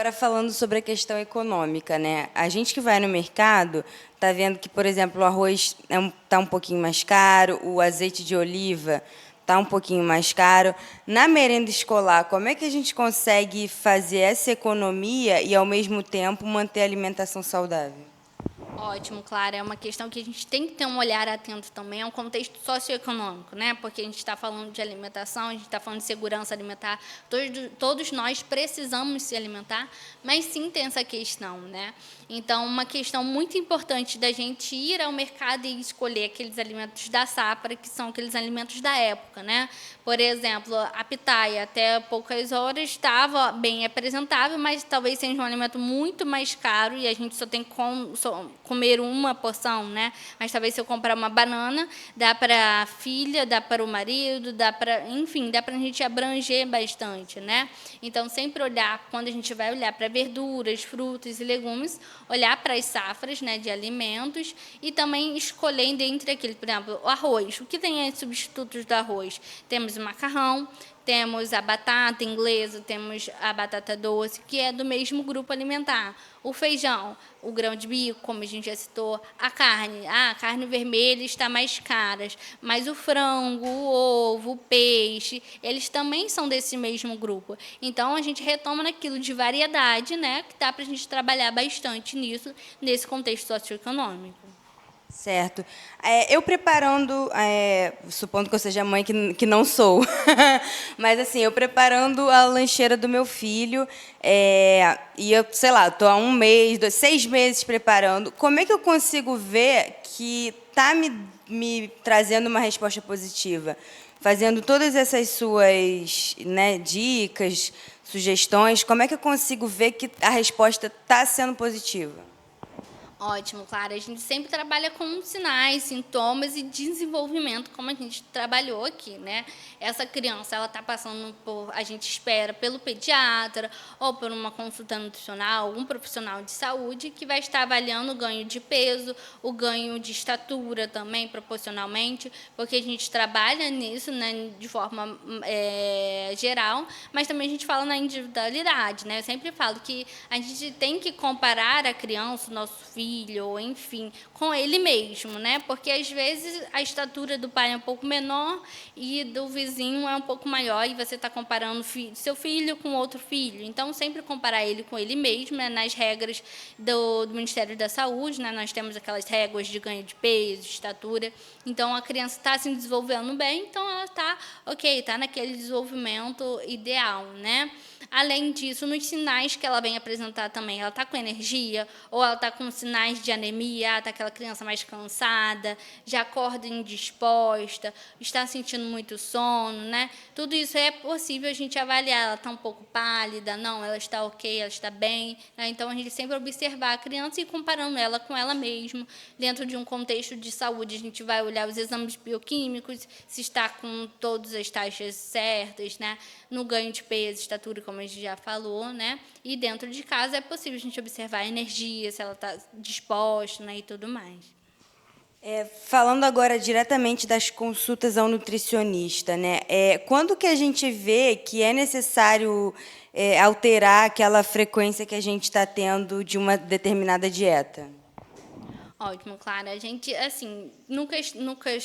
Agora, falando sobre a questão econômica, né? A gente que vai no mercado está vendo que, por exemplo, o arroz está um pouquinho mais caro, o azeite de oliva está um pouquinho mais caro. Na merenda escolar, como é que a gente consegue fazer essa economia e, ao mesmo tempo, manter a alimentação saudável? Ótimo, Clara. É uma questão que a gente tem que ter um olhar atento também, é um contexto socioeconômico, né? Porque a gente está falando de alimentação, a gente está falando de segurança alimentar, todos nós precisamos se alimentar, mas sim tem essa questão, né? Então, uma questão muito importante da gente ir ao mercado e escolher aqueles alimentos da safra, que são aqueles alimentos da época, né? Por exemplo, a pitaia, até poucas horas, estava bem apresentável, mas talvez seja um alimento muito mais caro e a gente só tem que comer uma porção, né? Mas talvez se eu comprar uma banana, dá para a filha, dá para o marido, dá para, enfim, dá para a gente abranger bastante, né? Então, sempre olhar, quando a gente vai olhar para verduras, frutas e legumes, olhar para as safras, né, de alimentos e também escolher dentre aquele, por exemplo, o arroz. O que tem aí substitutos do arroz? Temos o macarrão, temos a batata inglesa, temos a batata doce, que é do mesmo grupo alimentar. O feijão, o grão de bico, como a gente já citou, a carne vermelha está mais cara, mas o frango, o ovo, o peixe, eles também são desse mesmo grupo. Então, a gente retoma naquilo de variedade, né, que dá para a gente trabalhar bastante nisso, nesse contexto socioeconômico. Certo. Eu preparando, supondo que eu seja mãe, que não sou, mas assim, eu preparando a lancheira do meu filho, e eu, sei lá, estou há um mês, 6 meses preparando, como é que eu consigo ver que está me trazendo uma resposta positiva? Fazendo todas essas suas, né, dicas, sugestões, como é que eu consigo ver que a resposta está sendo positiva? Ótimo, Clara. A gente sempre trabalha com sinais, sintomas e desenvolvimento, como a gente trabalhou aqui, né? Essa criança, ela está passando por, a gente espera, pelo pediatra ou por uma consulta nutricional, algum profissional de saúde que vai estar avaliando o ganho de peso, o ganho de estatura também, proporcionalmente, porque a gente trabalha nisso, né, de forma geral, mas também a gente fala na individualidade, né? Eu sempre falo que a gente tem que comparar a criança, o nosso filho, ou enfim, com ele mesmo, né? Porque às vezes a estatura do pai é um pouco menor e do vizinho é um pouco maior e você está comparando seu filho com outro filho. Então, sempre comparar ele com ele mesmo, né? Nas regras do Ministério da Saúde, né? Nós temos aquelas regras de ganho de peso, de estatura. Então, a criança está se desenvolvendo bem, então ela está ok, está naquele desenvolvimento ideal, né? Além disso, nos sinais que ela vem apresentar também, ela está com energia ou ela está com sinais de anemia, está aquela criança mais cansada, já acorda indisposta, está sentindo muito sono, né? Tudo isso é possível a gente avaliar. Ela está um pouco pálida, não, ela está ok, ela está bem, né? Então, a gente sempre observar a criança e comparando ela com ela mesma, dentro de um contexto de saúde, a gente vai olhar os exames bioquímicos, se está com todas as taxas certas, né? No ganho de peso, estatura, como a gente já falou, né? E dentro de casa é possível a gente observar a energia, se ela está disposta, né? E tudo mais. Falando agora diretamente das consultas ao nutricionista, né? Quando que a gente vê que é necessário alterar aquela frequência que a gente está tendo de uma determinada dieta? Ótimo, Clara. A gente, assim,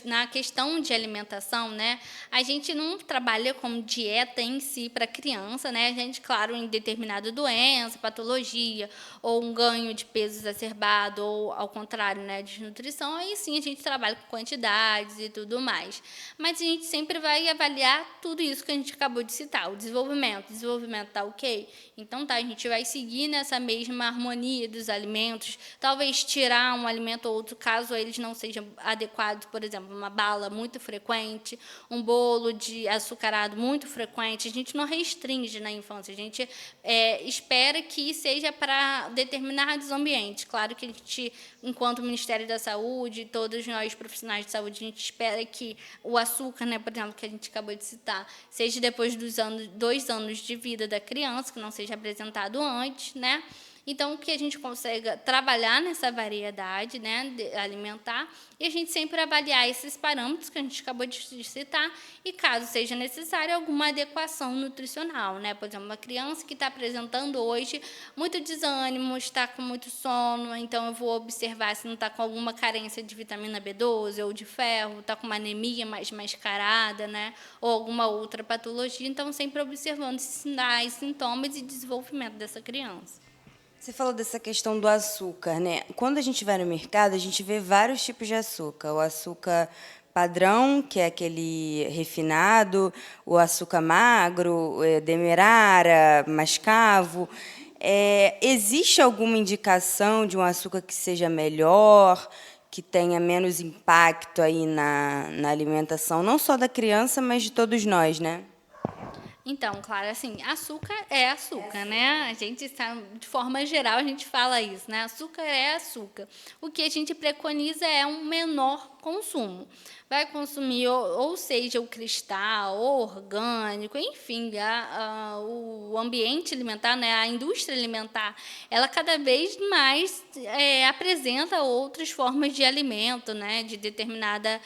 na questão de alimentação, né, a gente não trabalha como dieta em si para criança, né? A gente, claro, em determinada doença, patologia, ou um ganho de peso exacerbado, ou ao contrário, né, desnutrição, aí sim a gente trabalha com quantidades e tudo mais. Mas a gente sempre vai avaliar tudo isso que a gente acabou de citar, o desenvolvimento tá ok? Então tá, a gente vai seguir nessa mesma harmonia dos alimentos, talvez tirar um alimento ou outro, caso eles não sejam adequados, por exemplo, uma bala muito frequente, um bolo de açucarado muito frequente, a gente não restringe na infância, a gente espera que seja para determinados ambientes. Claro que a gente, enquanto Ministério da Saúde, todos nós profissionais de saúde, a gente espera que o açúcar, né, por exemplo, que a gente acabou de citar, seja depois dos 2 anos de vida da criança, que não seja apresentado antes, né? Então, que a gente consiga trabalhar nessa variedade, né, alimentar, e a gente sempre avaliar esses parâmetros que a gente acabou de citar, e caso seja necessário, alguma adequação nutricional, né? Por exemplo, uma criança que está apresentando hoje muito desânimo, está com muito sono, então eu vou observar se não está com alguma carência de vitamina B12 ou de ferro, está com uma anemia mais mascarada, né? Ou alguma outra patologia, então sempre observando esses sinais, sintomas e desenvolvimento dessa criança. Você falou dessa questão do açúcar, né? Quando a gente vai no mercado, a gente vê vários tipos de açúcar. O açúcar padrão, que é aquele refinado, o açúcar magro, demerara, mascavo. Existe alguma indicação de um açúcar que seja melhor, que tenha menos impacto aí na alimentação, não só da criança, mas de todos nós, né? Então, claro, assim, açúcar é açúcar, né? A gente está, de forma geral, a gente fala isso, né? Açúcar é açúcar. O que a gente preconiza é um menor consumo. Vai consumir, ou seja, o cristal, ou orgânico, enfim, o ambiente alimentar, né? A indústria alimentar, ela cada vez mais apresenta outras formas de alimento, né? De determinada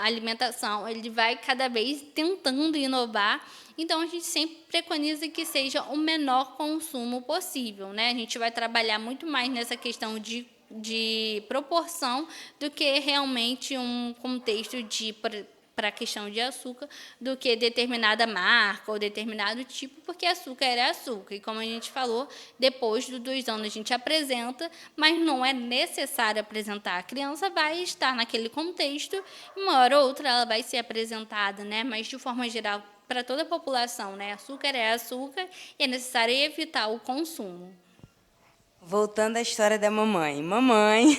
alimentação. Ele vai cada vez tentando inovar. Então, a gente sempre preconiza que seja o menor consumo possível, né? A gente vai trabalhar muito mais nessa questão de proporção do que realmente um contexto para a questão de açúcar, do que determinada marca ou determinado tipo, porque açúcar era açúcar. E como a gente falou, depois dos 2 anos a gente apresenta, mas não é necessário apresentar. A criança vai estar naquele contexto, e uma hora ou outra ela vai ser apresentada, né? Mas, de forma geral, para toda a população, né? Açúcar é açúcar e é necessário evitar o consumo. Voltando à história da mamãe. Mamãe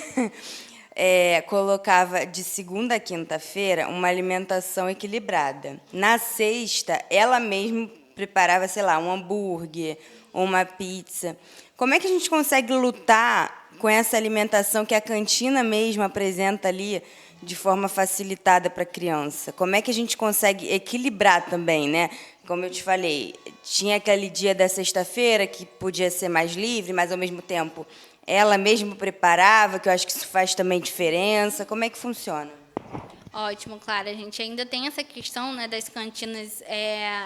colocava de segunda a quinta-feira uma alimentação equilibrada. Na sexta, ela mesma preparava, sei lá, um hambúrguer ou uma pizza. Como é que a gente consegue lutar com essa alimentação que a cantina mesmo apresenta ali de forma facilitada para a criança? Como é que a gente consegue equilibrar também, né? Como eu te falei, tinha aquele dia da sexta-feira que podia ser mais livre, mas, ao mesmo tempo, ela mesma preparava, que eu acho que isso faz também diferença. Como é que funciona? Ótimo, claro. A gente ainda tem essa questão, né, das cantinas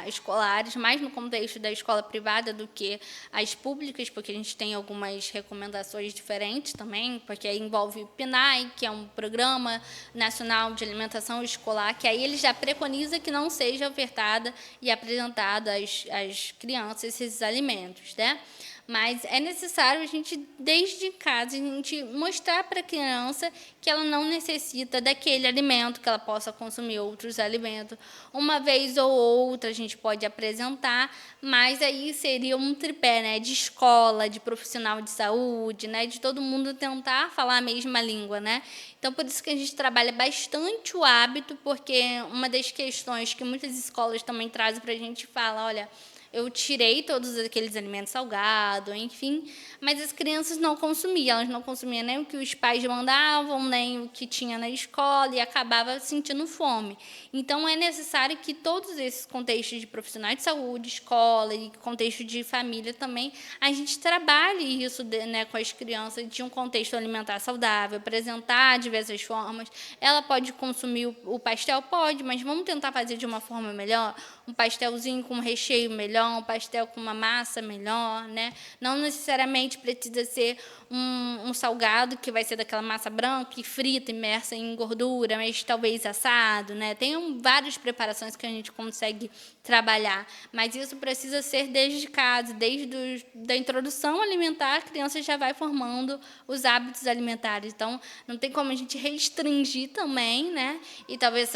escolares, mais no contexto da escola privada do que as públicas, porque a gente tem algumas recomendações diferentes também, porque aí envolve o PNAE, que é um Programa Nacional de Alimentação Escolar, que aí ele já preconiza que não seja ofertada e apresentada às crianças esses alimentos, né? Mas é necessário a gente, desde casa, a gente mostrar para a criança que ela não necessita daquele alimento, que ela possa consumir outros alimentos. Uma vez ou outra a gente pode apresentar, mas aí seria um tripé, né, de escola, de profissional de saúde, né, de todo mundo tentar falar a mesma língua, né? Então, por isso que a gente trabalha bastante o hábito, porque uma das questões que muitas escolas também trazem para a gente fala, olha, eu tirei todos aqueles alimentos salgados, enfim, mas as crianças não consumiam. Elas não consumiam nem o que os pais mandavam, nem o que tinha na escola, e acabava sentindo fome. Então, é necessário que todos esses contextos de profissionais de saúde, escola e contexto de família também, a gente trabalhe isso, né, com as crianças, de um contexto alimentar saudável, apresentar diversas formas. Ela pode consumir o pastel? Pode, mas vamos tentar fazer de uma forma melhor? Um pastelzinho com um recheio melhor, um pastel com uma massa melhor, né? Não necessariamente precisa ser um salgado que vai ser daquela massa branca e frita, imersa em gordura, mas talvez assado, né? Tem várias preparações que a gente consegue trabalhar, mas isso precisa ser desde casa, desde da introdução alimentar, a criança já vai formando os hábitos alimentares. Então, não tem como a gente restringir também, né? E talvez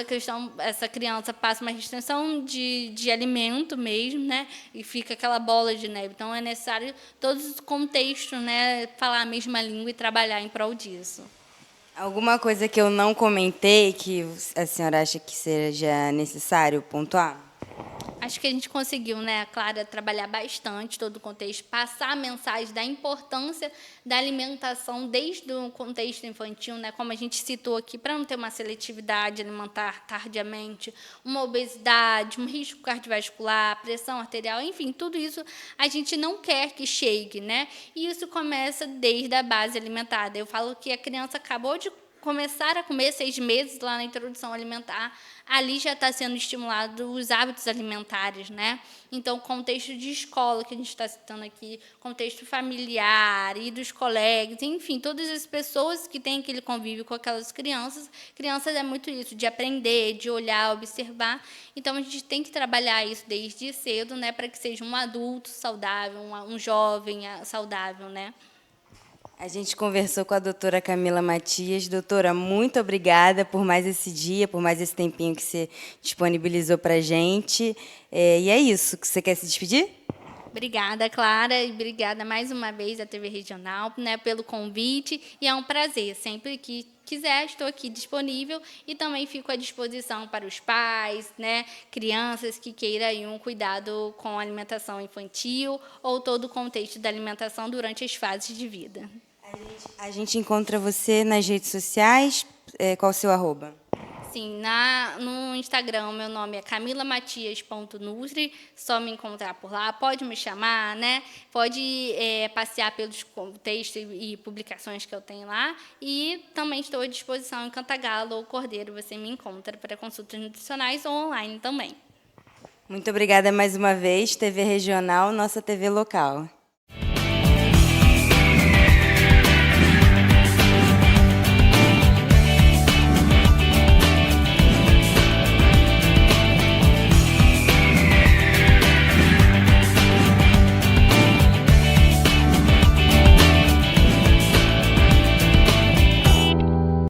essa criança passe uma restrição de alimento mesmo, né? E fica aquela bola de neve. Então, é necessário todos os contextos, né? Falar a mesma língua e trabalhar em prol disso. Alguma coisa que eu não comentei que a senhora acha que seja necessário pontuar? Acho que a gente conseguiu, né, Clara, trabalhar bastante todo o contexto, passar a mensagem da importância da alimentação desde o contexto infantil, né, como a gente citou aqui, para não ter uma seletividade alimentar tardiamente, uma obesidade, um risco cardiovascular, pressão arterial, enfim, tudo isso a gente não quer que chegue, né? E isso começa desde a base alimentar. Eu falo que a criança acabou de começar a comer 6 meses lá na introdução alimentar, ali já está sendo estimulado os hábitos alimentares, né? Então, contexto de escola que a gente está citando aqui, contexto familiar e dos colegas, enfim, todas as pessoas que têm aquele convívio com aquelas crianças, crianças é muito isso, de aprender, de olhar, observar. Então, a gente tem que trabalhar isso desde cedo, né, para que seja um adulto saudável, um jovem saudável, né? A gente conversou com a doutora Camila Matias. Doutora, muito obrigada por mais esse dia, por mais esse tempinho que você disponibilizou para a gente. E é isso. Você quer se despedir? Obrigada, Clara, e obrigada mais uma vez à TV Regional, né, pelo convite. E é um prazer. Sempre que quiser, estou aqui disponível e também fico à disposição para os pais, né, crianças que queiram um cuidado com a alimentação infantil ou todo o contexto da alimentação durante as fases de vida. A gente encontra você nas redes sociais. Qual o seu @? Sim, no Instagram, meu nome é camilamatias.nutri, só me encontrar por lá, pode me chamar, né? Pode passear pelos textos e publicações que eu tenho lá, e também estou à disposição em Cantagalo ou Cordeiro, você me encontra para consultas nutricionais ou online também. Muito obrigada mais uma vez, TV Regional, nossa TV local.